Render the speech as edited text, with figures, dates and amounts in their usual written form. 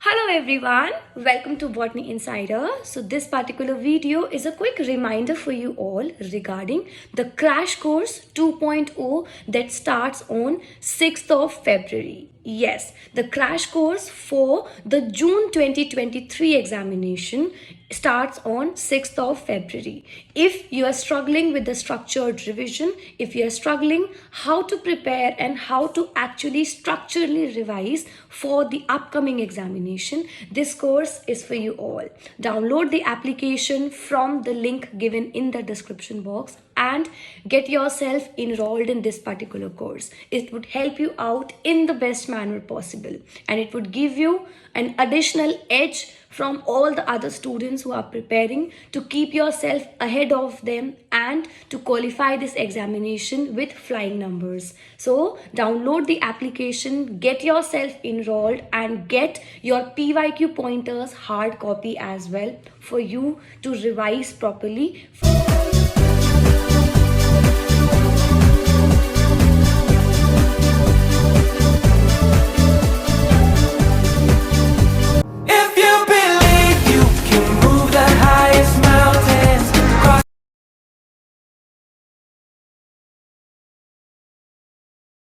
Hello everyone, welcome to Botany Insider. So this particular video is a quick reminder for you all regarding the Crash Course 2.0 that starts on 6th of February. Yes, the crash course for the June 2023 examination starts on 6th of February. If you are struggling with the structured revision, if you are struggling how to prepare and how to actually structurally revise for the upcoming examination, this course is for you all. Download the application from the link given in the description box and get yourself enrolled in this particular course. It would help you out in the best manner possible, and it would give you an additional edge from all the other students who are preparing to keep yourself ahead of them and to qualify this examination with flying numbers. So download the application, get yourself enrolled, and get your PYQ pointers hard copy as well for you to revise properly.